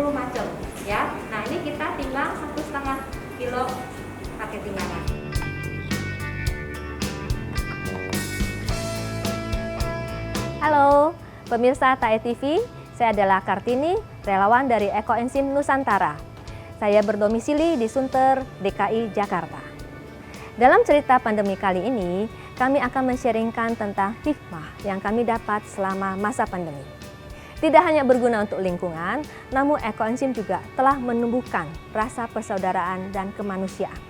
30 macam ya. Nah, ini kita timbang 1,5 kilo pakai timbangan. Halo pemirsa TAE TV, saya adalah Kartini, relawan dari Ekoenzim Nusantara. Saya berdomisili di Sunter, DKI Jakarta. Dalam cerita pandemi kali ini, kami akan men-sharingkan tentang hikmah yang kami dapat selama masa pandemi. Tidak hanya berguna untuk lingkungan, namun Ekoenzim juga telah menumbuhkan rasa persaudaraan dan kemanusiaan.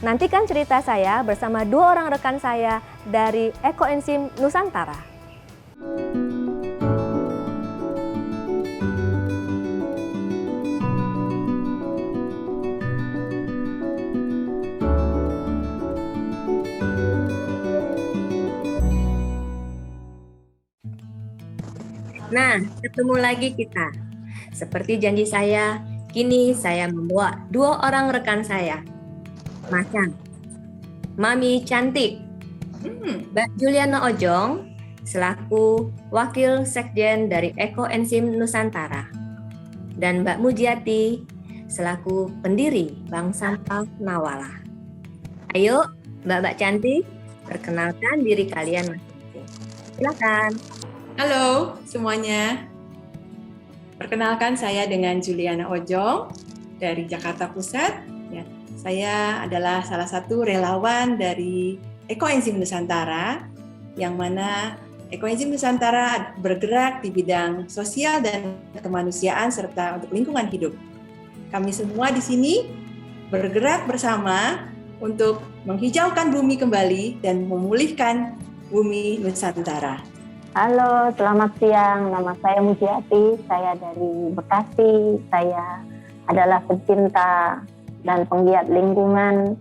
Nantikan cerita saya bersama 2 orang rekan saya dari Ekoenzim Nusantara. Nah, ketemu lagi kita. Seperti janji saya, kini saya membawa 2 orang rekan saya. Macan, Mami Cantik, Mbak Juliana Ojong, selaku Wakil Sekjen dari Ekoenzim Nusantara, dan Mbak Mujiati, selaku pendiri Bank Sampah Nawala. Ayo, Mbak Cantik, perkenalkan diri kalian masing-masing. Silakan. Halo semuanya, perkenalkan saya dengan Juliana Ojong dari Jakarta Pusat. Ya, saya adalah salah satu relawan dari Ekoenzim Nusantara, yang mana Ekoenzim Nusantara bergerak di bidang sosial dan kemanusiaan serta untuk lingkungan hidup. Kami semua di sini bergerak bersama untuk menghijaukan bumi kembali dan memulihkan bumi Nusantara. Halo, selamat siang. Nama saya Mujiati, saya dari Bekasi. Saya adalah pecinta dan penggiat lingkungan.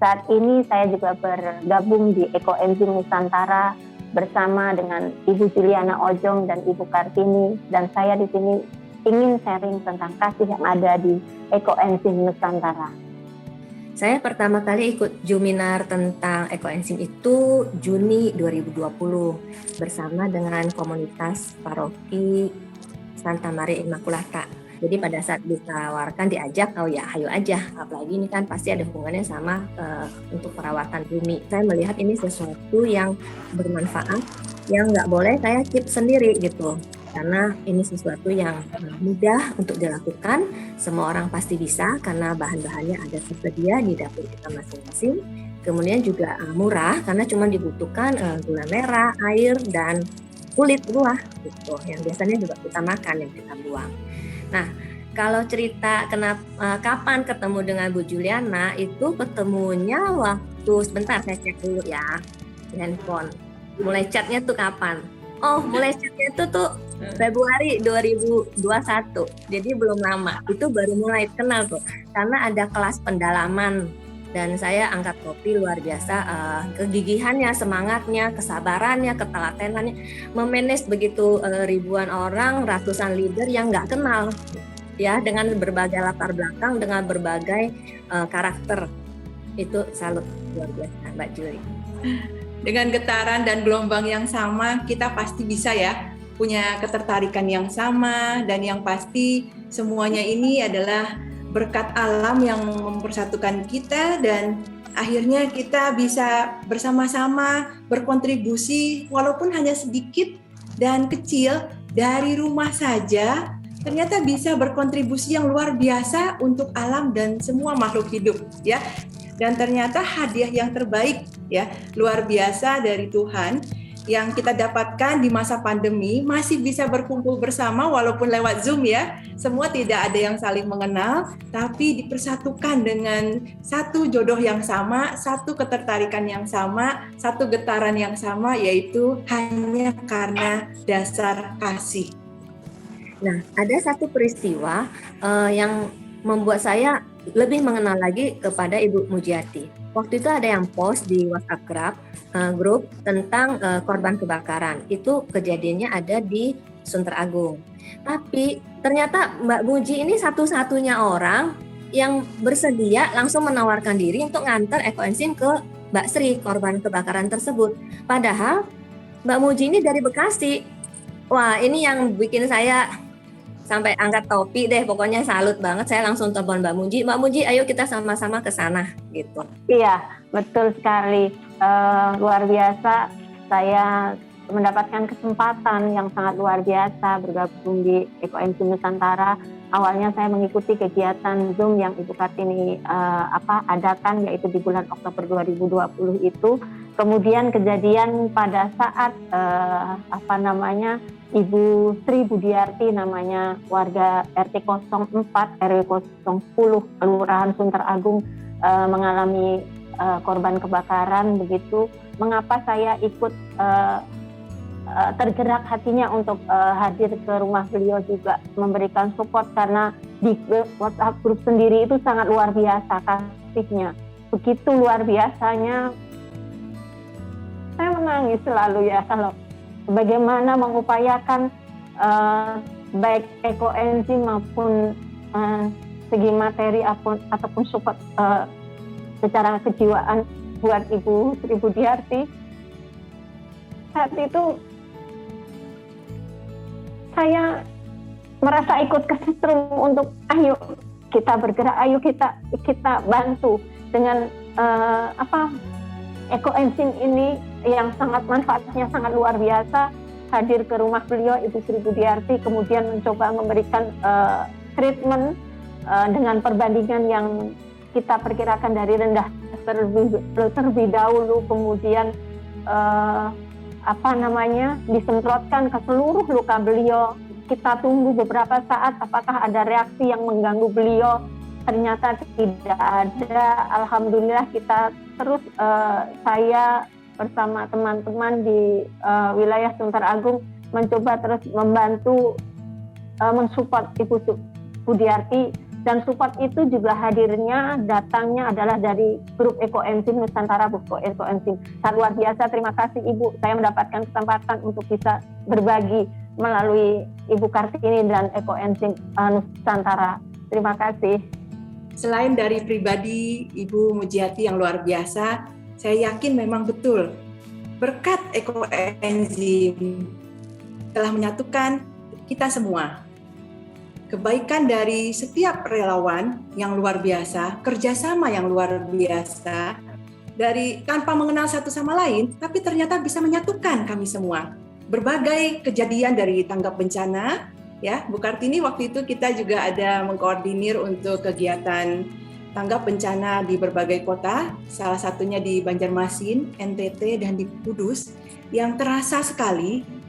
Saat ini saya juga bergabung di Ekoenzim Nusantara bersama dengan Ibu Juliana Ojong dan Ibu Kartini. Dan saya di sini ingin sharing tentang kasih yang ada di Ekoenzim Nusantara. Saya pertama kali ikut Juminar tentang Ekoenzim itu Juni 2020 bersama dengan komunitas paroki Santa Maria Immaculata. Jadi pada saat ditawarkan diajak, oh ya ayo aja, apalagi ini kan pasti ada hubungannya sama untuk perawatan bumi. Saya melihat ini sesuatu yang bermanfaat, yang nggak boleh saya keep sendiri gitu. Karena ini sesuatu yang mudah untuk dilakukan, semua orang pasti bisa karena bahan-bahannya ada tersedia di dapur kita masing-masing. Kemudian juga murah karena cuma dibutuhkan gula merah, air, dan kulit buah gitu. Yang biasanya juga kita makan, yang kita buang. Nah, kalau cerita kapan ketemu dengan Bu Juliana, itu ketemunya waktu, sebentar saya cek dulu ya di handphone. Mulai chatnya tuh kapan? Oh, mulai chatnya itu tuh Februari 2021, jadi belum lama. Itu baru mulai kenal tuh, karena ada kelas pendalaman dan saya angkat topi luar biasa, kegigihannya, semangatnya, kesabarannya, ketelatenannya, memanage begitu ribuan orang, ratusan leader yang nggak kenal, ya, dengan berbagai latar belakang, dengan berbagai karakter. Itu salut luar biasa, Mbak Juli. Dengan getaran dan gelombang yang sama, kita pasti bisa ya punya ketertarikan yang sama, dan yang pasti semuanya ini adalah berkat alam yang mempersatukan kita, dan akhirnya kita bisa bersama-sama berkontribusi walaupun hanya sedikit dan kecil dari rumah saja, ternyata bisa berkontribusi yang luar biasa untuk alam dan semua makhluk hidup ya. Dan ternyata hadiah yang terbaik ya, luar biasa dari Tuhan yang kita dapatkan di masa pandemi, masih bisa berkumpul bersama walaupun lewat Zoom ya. Semua tidak ada yang saling mengenal, tapi dipersatukan dengan satu jodoh yang sama, satu ketertarikan yang sama, satu getaran yang sama, yaitu hanya karena dasar kasih. Nah, ada satu peristiwa yang membuat saya lebih mengenal lagi kepada Ibu Mujiati. Waktu itu ada yang post di WhatsApp grup tentang korban kebakaran. Itu kejadiannya ada di Sunter Agung. Tapi ternyata Mbak Muji ini satu-satunya orang yang bersedia langsung menawarkan diri untuk nganter Ekoenzim ke Mbak Sri, korban kebakaran tersebut. Padahal Mbak Muji ini dari Bekasi. Wah, ini yang bikin saya sampai angkat topi deh, pokoknya salut banget. Saya langsung telepon Mbak Muji, ayo kita sama-sama ke sana gitu. Iya, betul sekali. Luar biasa, saya mendapatkan kesempatan yang sangat luar biasa bergabung di Ekoenzim Nusantara. Awalnya saya mengikuti kegiatan Zoom yang Ibu Kartini adakan, yaitu di bulan Oktober 2020 itu. Kemudian kejadian pada saat Ibu Sri Budiarti, namanya warga RT 04 RW 010 Kelurahan Sunter Agung, mengalami korban kebakaran begitu. Mengapa saya ikut tergerak hatinya untuk hadir ke rumah beliau juga memberikan support, karena di WhatsApp grup sendiri itu sangat luar biasa kasihnya. Begitu luar biasanya, saya menangis selalu ya kalau bagaimana mengupayakan baik ekoenzim maupun segi materi ataupun support secara kejiwaan buat Ibu Sri Budiarti. Saat itu saya merasa ikut kesetrum untuk ayo kita bergerak, ayo kita bantu dengan ekoenzim ini yang sangat manfaatnya sangat luar biasa. Hadir ke rumah beliau Ibu Sri Budiarti, kemudian mencoba memberikan treatment dengan perbandingan yang kita perkirakan dari rendah terlebih dahulu, kemudian disemprotkan ke seluruh luka beliau. Kita tunggu beberapa saat apakah ada reaksi yang mengganggu beliau. Ternyata tidak ada. Alhamdulillah kita terus saya bersama teman-teman di wilayah Sunter Agung mencoba terus membantu mensupport Ibu Budiarti, dan support itu juga datangnya adalah dari grup Ekoenzim Nusantara, Buko Ekoenzim. Sangat luar biasa, terima kasih Ibu. Saya mendapatkan kesempatan untuk bisa berbagi melalui Ibu Kartini dan Ekoenzim Nusantara. Terima kasih. Selain dari pribadi Ibu Mujiati yang luar biasa, saya yakin memang betul berkat Ekoenzim telah menyatukan kita semua. Kebaikan dari setiap relawan yang luar biasa, kerjasama yang luar biasa, dari tanpa mengenal satu sama lain, tapi ternyata bisa menyatukan kami semua. Berbagai kejadian dari tanggap bencana, ya Bu Kartini, waktu itu kita juga ada mengkoordinir untuk kegiatan tanggap bencana di berbagai kota, salah satunya di Banjarmasin, NTT, dan di Kudus, yang terasa sekali.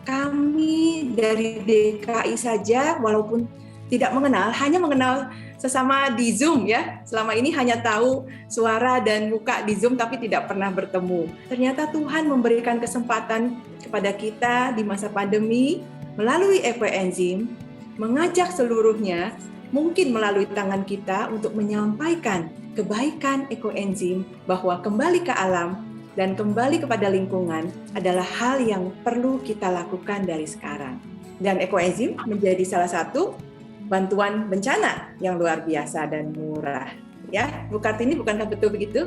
Kami dari DKI saja, walaupun tidak mengenal, hanya mengenal sesama di Zoom ya. Selama ini hanya tahu suara dan muka di Zoom, tapi tidak pernah bertemu. Ternyata Tuhan memberikan kesempatan kepada kita di masa pandemi, melalui Ekoenzim, mengajak seluruhnya, mungkin melalui tangan kita untuk menyampaikan kebaikan Ekoenzim, bahwa kembali ke alam dan kembali kepada lingkungan adalah hal yang perlu kita lakukan dari sekarang. Dan Ekoenzim menjadi salah satu bantuan bencana yang luar biasa dan murah. Ya, Bu Kartini, bukankah betul begitu?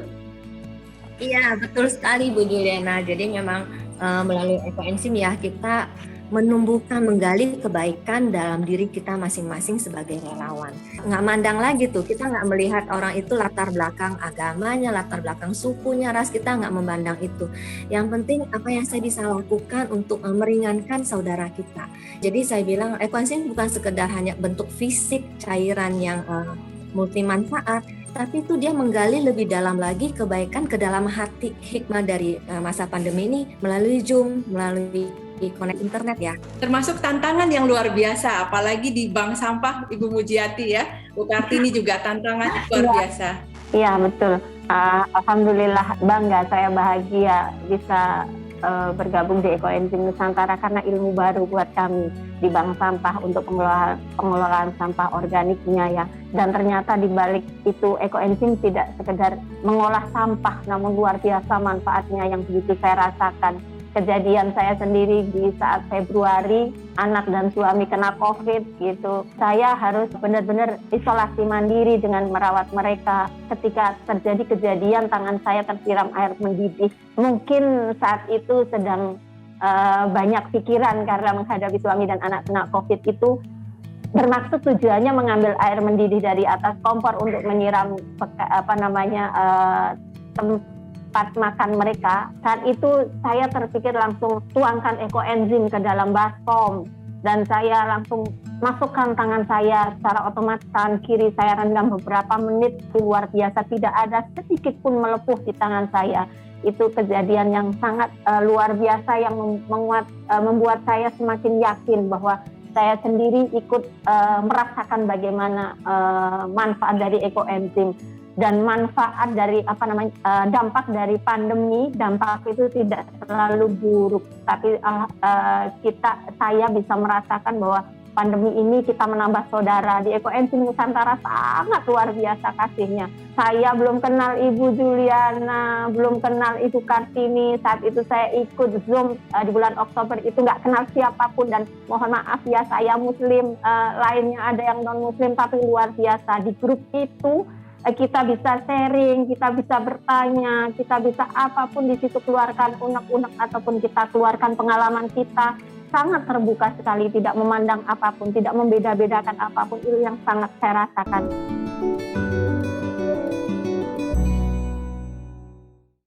Iya, betul sekali Bu Juliana. Jadi memang melalui Ekoenzim ya kita menumbuhkan, menggali kebaikan dalam diri kita masing-masing sebagai relawan. Nggak mandang lagi tuh, kita nggak melihat orang itu latar belakang agamanya, latar belakang sukunya, ras, kita nggak memandang itu. Yang penting apa yang saya bisa lakukan untuk meringankan saudara kita. Jadi saya bilang Ekoenzim bukan sekedar hanya bentuk fisik cairan yang multi manfaat, tapi itu dia menggali lebih dalam lagi kebaikan ke dalam hati. Hikmah dari masa pandemi ini melalui Zoom, melalui connect internet ya. Termasuk tantangan yang luar biasa, apalagi di bank sampah Ibu Mujiati ya. Bu Kartini juga tantangan luar biasa. Iya betul. Alhamdulillah bangga, saya bahagia bisa bergabung di Ekoenzim Nusantara karena ilmu baru buat kami di bank sampah untuk pengelolaan sampah organiknya ya. Dan ternyata di balik itu Ekoenzim tidak sekedar mengolah sampah, namun luar biasa manfaatnya yang begitu saya rasakan. Kejadian saya sendiri di saat Februari, anak dan suami kena COVID gitu. Saya harus benar-benar isolasi mandiri dengan merawat mereka. Ketika terjadi kejadian, tangan saya tersiram air mendidih. Mungkin saat itu sedang banyak pikiran karena menghadapi suami dan anak kena COVID itu. bermaksud tujuannya mengambil air mendidih dari atas kompor untuk menyiram tempat makan mereka. Saat itu saya terpikir langsung tuangkan ekoenzim ke dalam baskom, dan saya langsung masukkan tangan saya secara otomatis, tangan kiri saya rendam beberapa menit. Luar biasa, tidak ada sedikit pun melepuh di tangan saya. Itu kejadian yang sangat luar biasa yang membuat saya semakin yakin bahwa saya sendiri ikut merasakan bagaimana manfaat dari ekoenzim. Dan manfaat dari dampak dari pandemi, dampak itu tidak terlalu buruk, tapi saya bisa merasakan bahwa pandemi ini kita menambah saudara. Di Ekoenzim Nusantara sangat luar biasa kasihnya. Saya belum kenal Ibu Juliana, belum kenal Ibu Kartini. Saat itu saya ikut Zoom di bulan Oktober itu nggak kenal siapapun, dan mohon maaf ya, saya Muslim, lainnya ada yang non Muslim, tapi luar biasa di grup itu. Kita bisa sharing, kita bisa bertanya, kita bisa apapun di situ keluarkan unek-unek ataupun kita keluarkan pengalaman kita. Sangat terbuka sekali, tidak memandang apapun, tidak membeda-bedakan apapun. Itu yang sangat saya rasakan.